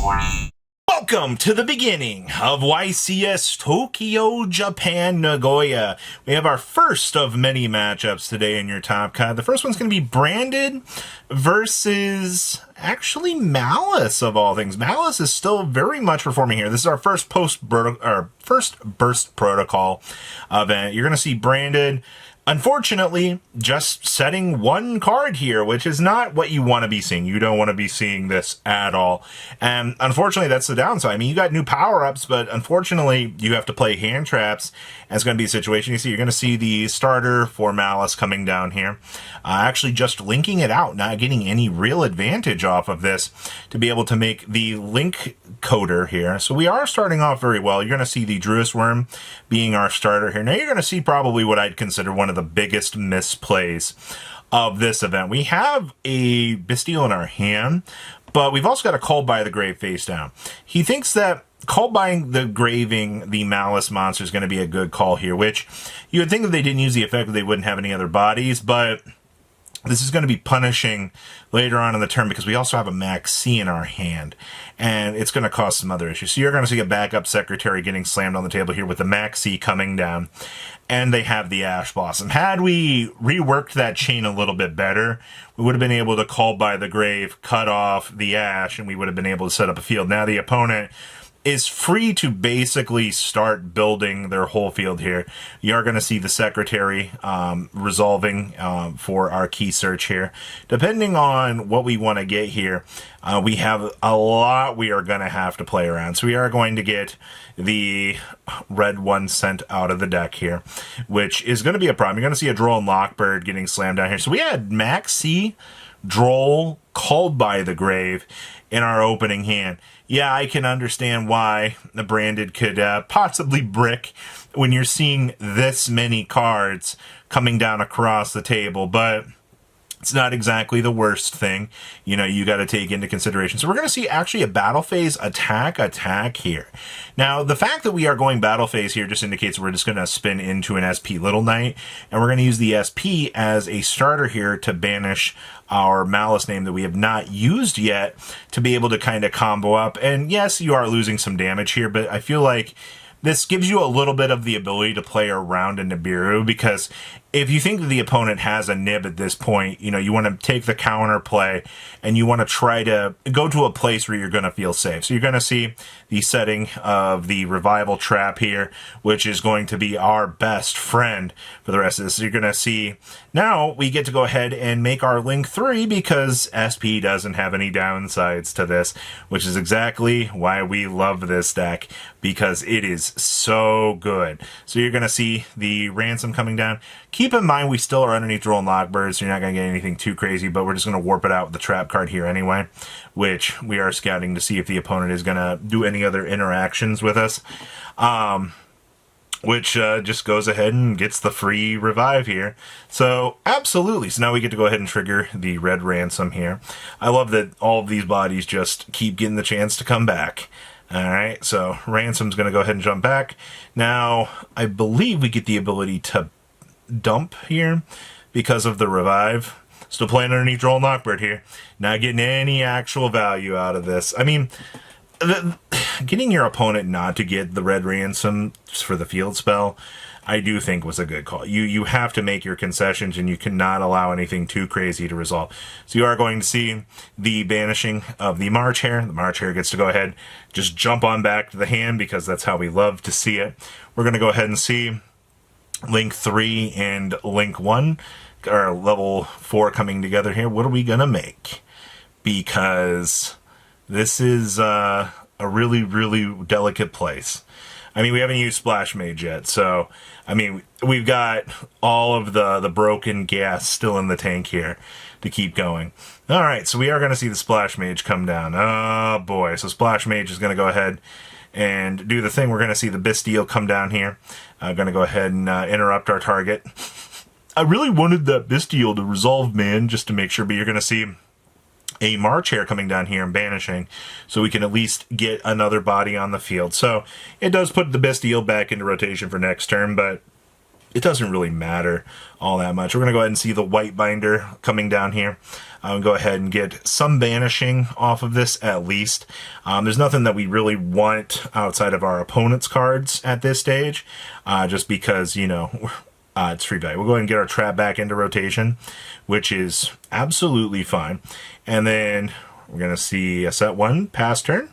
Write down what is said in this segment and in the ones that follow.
Welcome to the beginning of YCS Tokyo, Japan, Nagoya. We have our first of many matchups today in your top cut. The first one's going to be Branded versus actually Maliss, of all things. Maliss is still very much performing here. This is our first burst protocol event. You're going to see Branded, unfortunately, just setting one card here, which is not what you want to be seeing. You don't want to be seeing this at all. And unfortunately, that's the downside. I mean, you got new power-ups, but unfortunately, you have to play hand traps. And it's going to be a situation. You see, you're going to see the starter for Maliss coming down here. Actually just linking it out, not getting any real advantage off of this to be able to make the link coder here. So we are starting off very well. You're going to see the Druid Worm being our starter here. Now you're going to see probably what I'd consider one of the biggest misplays of this event. We have a Bestial in our hand, but we've also got a Called by the Grave face down. He thinks that Called by the Graving the Maliss monster is going to be a good call here, which you would think if they didn't use the effect, they wouldn't have any other bodies, but this is going to be punishing later on in the turn because we also have a Max C in our hand, and it's going to cause some other issues. So you're going to see a backup Secretary getting slammed on the table here with the Max C coming down, and they have the Ash Blossom. Had we reworked that chain a little bit better, we would have been able to Call by the Grave, cut off the Ash, and we would have been able to set up a field. Now the opponent is free to basically start building their whole field here. You are going to see the Secretary resolving for our key search here. Depending on what we want to get here, we have a lot we are going to have to play around. So we are going to get the red one sent out of the deck here, which is going to be a problem. You're going to see a Droll and Lockbird getting slammed down here. So we had Max C, Droll, Called by the Grave in our opening hand. Yeah, I can understand why the Branded could possibly brick when you're seeing this many cards coming down across the table, but it's not exactly the worst thing, you know, you got to take into consideration. So we're going to see actually a battle phase attack here. Now, the fact that we are going battle phase here just indicates we're just going to spin into an SP Little Knight, and we're going to use the SP as a starter here to banish our Maliss name that we have not used yet to be able to kind of combo up. And yes, you are losing some damage here, but I feel like this gives you a little bit of the ability to play around a Nibiru, because if you think that the opponent has a Nib at this point, you know, you want to take the counter play and you want to try to go to a place where you're going to feel safe. So you're going to see the setting of the Revival Trap here, which is going to be our best friend for the rest of this. So you're going to see now we get to go ahead and make our Link 3 because SP doesn't have any downsides to this, which is exactly why we love this deck, because it is so good. So you're going to see the Ransom coming down. Keep in mind, we still are underneath Droll and Lockbird, so you're not going to get anything too crazy, but we're just going to warp it out with the trap card here anyway, which we are scouting to see if the opponent is going to do any other interactions with us, which just goes ahead and gets the free revive here. So, absolutely. So now we get to go ahead and trigger the red Ransom here. I love that all of these bodies just keep getting the chance to come back. Alright, so Ransom's going to go ahead and jump back. Now, I believe we get the ability to dump here because of the revive. Still playing underneath Droll and Lockbird here. Not getting any actual value out of this. I mean, getting your opponent not to get the red Ransom for the field spell, I do think was a good call. You have to make your concessions, and you cannot allow anything too crazy to resolve. So you are going to see the banishing of the March Hare. The March Hare gets to go ahead, just jump on back to the hand because that's how we love to see it. We're going to go ahead and see Link 3 and Link 1, or level 4 coming together here. What are we going to make? Because this is a really, really delicate place. I mean, we haven't used Splash Mage yet, so, I mean, we've got all of the broken gas still in the tank here to keep going. Alright, so we are going to see the Splash Mage come down. Oh, boy. So Splash Mage is going to go ahead and do the thing. We're going to see the Bestial come down here. I'm going to go ahead and interrupt our target. I really wanted that Bestial to resolve, man, just to make sure, but you're going to see a March Hare coming down here and banishing, so we can at least get another body on the field. So it does put the Bestial back into rotation for next turn, but it doesn't really matter all that much. We're going to go ahead and see the white binder coming down here. Go ahead and get some banishing off of this at least. There's nothing that we really want outside of our opponent's cards at this stage, just because, you know, it's free value. We'll go ahead and get our trap back into rotation, which is absolutely fine. And then we're going to see a set 1 pass turn.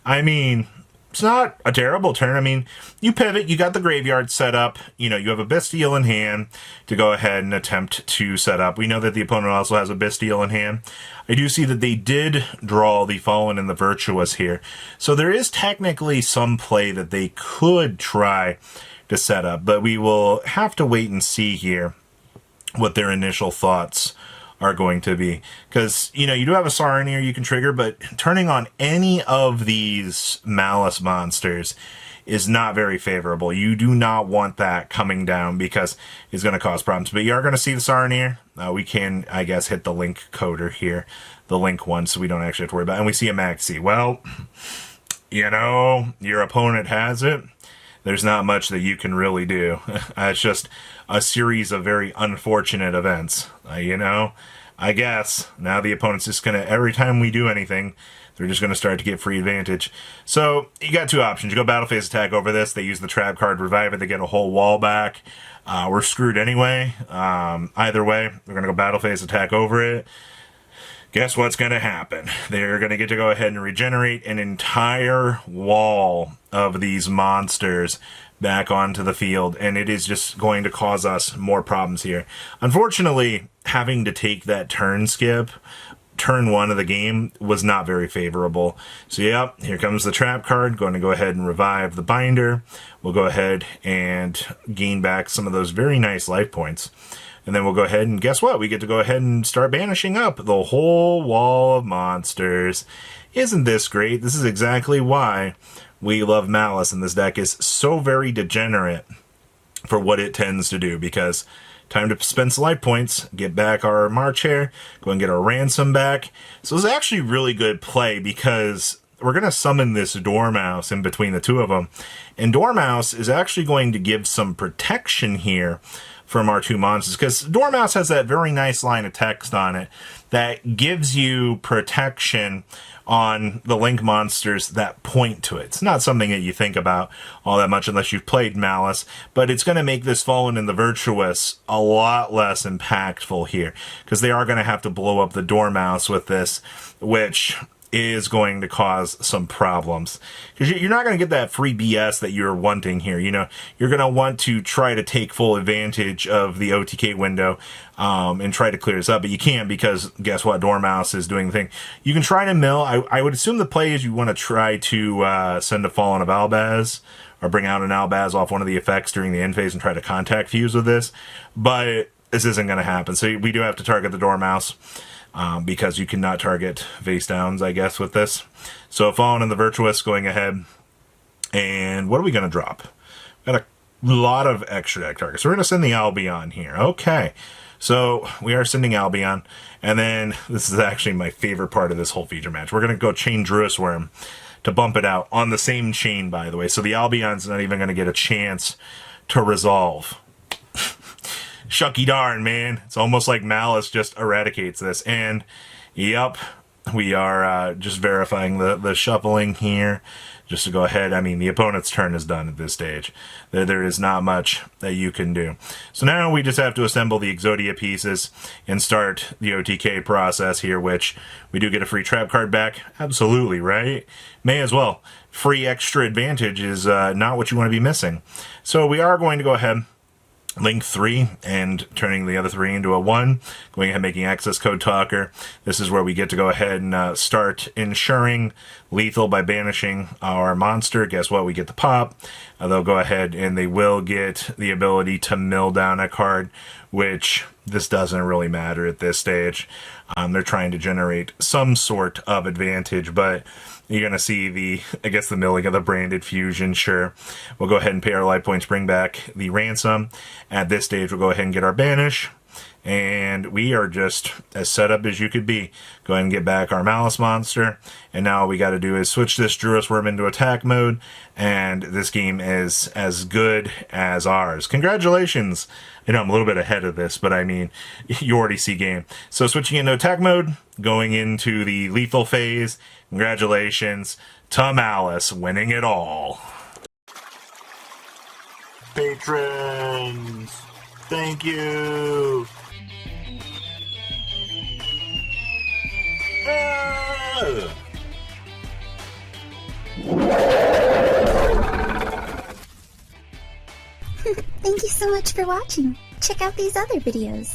I mean, it's not a terrible turn. I mean, you pivot, you got the graveyard set up, you know, you have a Bestial in hand to go ahead and attempt to set up. We know that the opponent also has a Bestial in hand. I do see that they did draw the Fallen and the Virtuous here. So there is technically some play that they could try to set up, but we will have to wait and see here what their initial thoughts are going to be. Because, you know, you do have a Saronir you can trigger, but turning on any of these Maliss monsters is not very favorable. You do not want that coming down because it's going to cause problems. But you are going to see the Saronir. We can, I guess, hit the link coder here, the link one, so we don't actually have to worry about it. And we see a Maxi. Well, you know, your opponent has it. There's not much that you can really do. It's just a series of very unfortunate events. You know, I guess now the opponent's just going to, every time we do anything, they're just going to start to get free advantage. So you got two options. You go battle phase attack over this. They use the trap card, revive it. They get a whole wall back. We're screwed anyway. Either way, we're going to go battle phase attack over it. Guess what's going to happen? They're going to get to go ahead and regenerate an entire wall of these monsters back onto the field, and it is just going to cause us more problems here. Unfortunately, having to take that turn skip, turn 1 of the game, was not very favorable. So yep, here comes the trap card. Going to go ahead and revive the binder. We'll go ahead and gain back some of those very nice life points. And then we'll go ahead and guess what? We get to go ahead and start banishing up the whole wall of monsters. Isn't this great? This is exactly why we love Maliss, and this deck is so very degenerate for what it tends to do, because time to spend some life points, get back our March Hare, go and get our Ransom back. So it's actually really good play because we're going to summon this Dormouse in between the two of them. And Dormouse is actually going to give some protection here from our two monsters, because Dormouse has that very nice line of text on it that gives you protection on the link monsters that point to it. It's not something that you think about all that much unless you've played Maliss, but it's going to make this Fallen and the Virtuous a lot less impactful here, because they are going to have to blow up the Dormouse with this, which is going to cause some problems, because you're not going to get that free BS that you're wanting here. You know, you're going to want to try to take full advantage of the OTK window and try to clear this up, but you can't, because guess what? Dormouse is doing the thing. You can try to mill. I would assume the play is you want to try to send a Fallen of Albaz, or bring out an Albaz off one of the effects during the end phase and try to contact fuse with this, but this isn't going to happen. So we do have to target the Dormouse. Because you cannot target face downs, I guess, with this. So Fallen and the Virtuous going ahead. And what are we going to drop? Got a lot of extra deck targets. So we're going to send the Albion here. Okay. So we are sending Albion. And then this is actually my favorite part of this whole feature match. We're going to go chain Druis Worm to bump it out on the same chain, by the way. So the Albion's not even going to get a chance to resolve. Shucky darn, man. It's almost like Maliss just eradicates this. And, yep, we are just verifying the shuffling here. Just to go ahead, I mean, the opponent's turn is done at this stage. There is not much that you can do. So now we just have to assemble the Exodia pieces and start the OTK process here, which we do get a free trap card back. Absolutely, right? May as well. Free extra advantage is not what you want to be missing. So we are going to go ahead, link 3 and turning the other 3 into a 1, going ahead making access code talker. This is where we get to go ahead and start ensuring lethal by banishing our monster. Guess what? We get the pop. They'll go ahead and they will get the ability to mill down a card, which this doesn't really matter at this stage. They're trying to generate some sort of advantage, but you're going to see the, I guess, the milling of the branded fusion. Sure. We'll go ahead and pay our life points, bring back the ransom. At this stage, we'll go ahead and get our banish. And we are just as set up as you could be. Go ahead and get back our Maliss monster. And now all we got to do is switch this Druis Worm into attack mode. And this game is as good as ours. Congratulations. I know I'm a little bit ahead of this, but I mean, you already see game. So switching into attack mode, going into the lethal phase. Congratulations to Maliss winning it all. Patrons, thank you. Thank you so much for watching. Check out these other videos.